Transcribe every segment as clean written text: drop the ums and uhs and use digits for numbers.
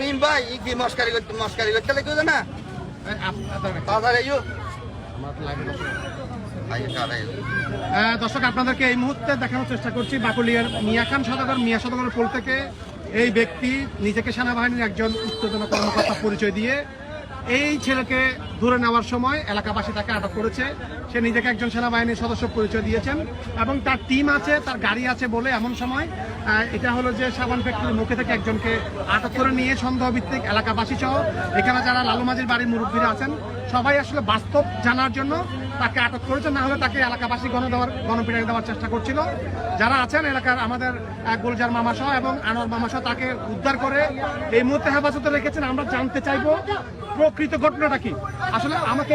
মিম ভাই ই কি মস্কারি করতে লাগবে না দর্শক আপনাদেরকে এই মুহূর্তে দেখানোর চেষ্টা করছি বাকুলিয়ার মিয়াখান সদাগর মিয়া সদাগরের পোল থেকে এই ব্যক্তি নিজেকে সেনাবাহিনীর একজন উচ্চতন কর্মকর্তা পরিচয় দিয়ে এই ছেলেকে ধরে নেওয়ার সময় এলাকাবাসী তাকে আটক করেছে। সে নিজেকে একজন সেনাবাহিনীর সদস্য পরিচয় দিয়েছেন এবং তার টিম আছে, তার গাড়ি আছে বলে এমন সময় এটা হলো যে সাবান ফ্যাক্টরির মুখে থেকে একজনকে আটক করে নিয়ে সন্দেহভিত্তিক এলাকাবাসী সহ এখানে যারা লালুমাঝির বাড়ির মুরব্বীরা আছেন সবাই আসলে বাস্তব জানার জন্য তাকে আটক করেছে, না হলে তাকে এলাকাবাসী গণপিটানি দেওয়ার চেষ্টা করছিল। যারা আছেন এলাকার আমাদের গুলজার মামা সহ এবং আনোয়ার মামা সহ তাকে উদ্ধার করে এই মুহূর্তে হেফাজতে রেখেছেন। আমরা জানতে চাইবো প্রকৃত ঘটনাটা কি। আসলে আমাকে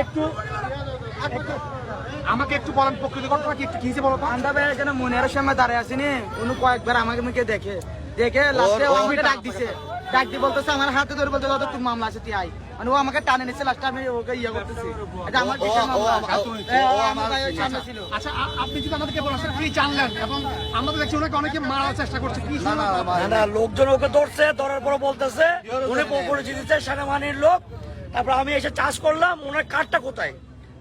একটু বলেন প্রকৃত ঘটনা কি হয়েছে বলো তো। আন্ডা ভাই এখানে মনের সামনে দাঁড়িয়ে আসেনি, উনি কয়েকবার আমাকে মুখে দেখে লাস্টে আমাকে ডাক দিছে, ডাক দিয়ে বলতেছে আমার হাতে ধরে বলতে তোর মামলা আছে তুই আই, মানে ও আমাকে টানে নিচ্ছে। লাস্টে আমি ওকে ইয়ে করতেছি, এটা আমার বিশাল মামলা। ছিল। আচ্ছা আপনি যদি আমাদেরকে বলেন কি জানলেন এবং আমরা তো দেখছি ওনাকে অনেকে মারার চেষ্টা করছে, কি না লোকজন ওকে ধরছে, ধরার পরে বলতেছে উনি পরিচিত দিচ্ছে সেনাবাহিনীর লোক। তারপর আমি এসে চাষ করলাম, ওনার কার্ডটা কোথায়?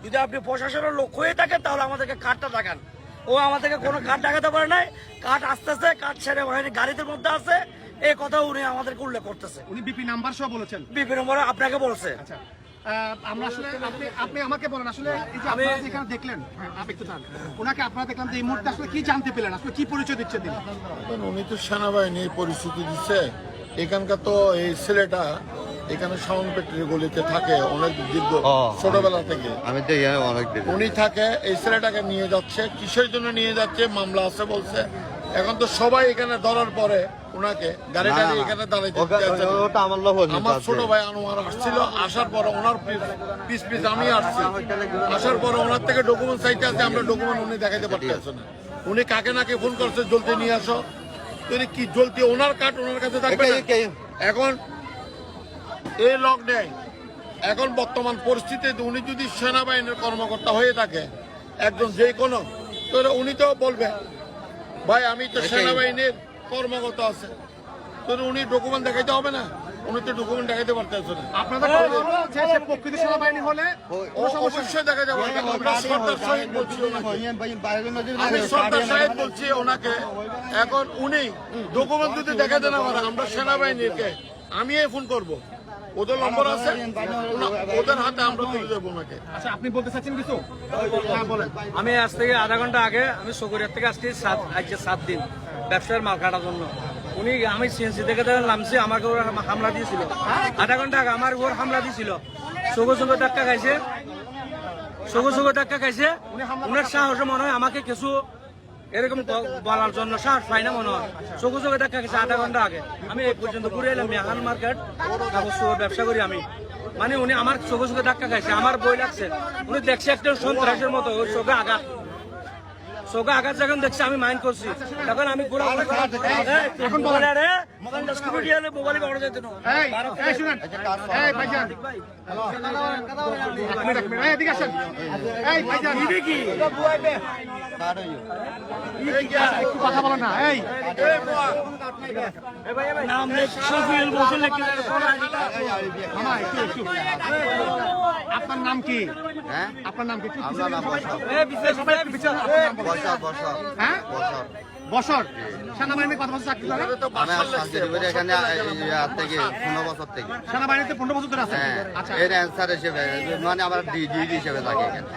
যদি আপনি প্রশাসনের লোক হয়ে থাকেন তাহলে আমাদেরকে কার্ডটা দেখান। ও আমাদেরকে কোনো কার্ড দেখাতে পারে নাই, কার্ড আসতেছে, কার্ড সেনাবাহিনীর গাড়িতে মধ্যে আছে, এই কথা উনি আমাদেরকে উল্লেখ করতেছে। উনি বিপি নাম্বার সহ বলেছেন, বিপি নম্বর আপনাকে বলছে। আচ্ছা আমরা আসলে আপনি আমাকে বলেন আসলে এই যে আপনি যেখানে দেখলেন ওনাকে আপনারা দেখলাম যে এই মুহূর্তে আসলে কি জানতে পেলেন, আসলে কি পরিচয় দিচ্ছে তিনি? উনি তো সেনাবাহিনীর পরিস্থিতি দিচ্ছে। এখানকার তো এই ছেলেটা এখানে সাউন্ড ফ্যাক্টরি গলিতে থাকে অনেক দীর্ঘ ছোটবেলা থেকে। আমি তো অনেক উনি থাকে, এই ছেলেটাকে নিয়ে যাচ্ছে। কিসের জন্য নিয়ে যাচ্ছে? মামলা আছে বলছে। এখন তো সবাই এখানে ধরার পরে ওনাকে গাড়িটা এখানে দাঁড়াইতে আমার ছোট ভাই আনোয়ার আসছিল, আসার পরে ওনার পিস আমি আসছি, আসার পরে ওনার থেকে ডকুমেন্ট চাইতে আছে। আমরা ডকুমেন্ট উনি দেখাইতে পারতেছে না। উনি কাকে নাকে ফোন করছে জলদি নিয়ে আসো, তিনি কি জলদি ওনার কার্ড ওনার কাছে থাকবে না। এখন এই লক নেই। এখন বর্তমান পরিস্থিতিতে উনি যদি সেনাবাহিনীর কর্মকর্তা হয়ে থাকে একজন যে কোনো, তো উনি তো বলবে ভাই আমি তো সেনাবাহিনীর কর্মকর্তা আছে, তো উনি ডকুমেন্ট দেখাইতে হবে না? উনি তো ডকুমেন্ট দেখাইতে পারতেছে না। আপনাদের প্রকৃত সেনাবাহিনী হলে অবশ্যই দেখা যাবে। আমরা সর্দার শহীদ বলছি ওনাকে, আমি সর্দার শহীদ বলছি ওনাকে। এখন উনি ডকুমেন্ট যদি দেখাতে না পারে আমরা সেনাবাহিনীকে আমি ফোন করবো, ওদের নম্বর আছে, ওদের হাতে আমরা তুলে দেবো ওনাকে। আচ্ছা আপনি বলতে চাচ্ছেন কিছু? হ্যাঁ বলেন। আমি আজ থেকে আধা ঘন্টা আগে আমি সকুরিয়ার থেকে আসছি 7 দিন ব্যবসার মাল কাটার জন্য। উনি আমি সিএনসি থেকে নামছি, আমাকে ওরা হামলা দিয়েছিল আধা ঘন্টা আগে, আমার ওর হামলা দিয়েছিল। সঙ্গে ধাক্কা খাইছে, সঙ্গে ধাক্কা খাইছে। উনার সাহসে মনে হয় আমাকে কিছু এরকম বলার জন্য সাহস পাই না মনে হয়। চোখে দেখা গেছে আধা ঘন্টা আগে। আমি এই পর্যন্ত ঘুরে এলাম মিয়াখান মার্কেট, ব্যবসা করি আমি। মানে উনি আমার চোখে ধাক্কা খাইছে, আমার বই লাগছে। উনি দেখছে একটা সন্ত্রাসের মতো, ওই চোখে আঘাত যখন দেখছে আমি মাইন্ড করছি, তখন আমি পুরো এখন মোবাইল পাওয়া যেত না। একটু কথা বলেন না। এই নাম শফিউল বসে আপনার নাম কি? হ্যাঁ আপনার নাম কি? হ্যাঁ বছর সেনাবাহিনীতে কত বছর চাকরি করেন? এখানে থেকে 15 বছর থেকে সেনাবাহিনীতে 15 বছর ধরে আছে। হ্যাঁ, আচ্ছা এর অ্যান্সার হিসেবে মানে আমরা ডিডি হিসেবে থাকি এখানে।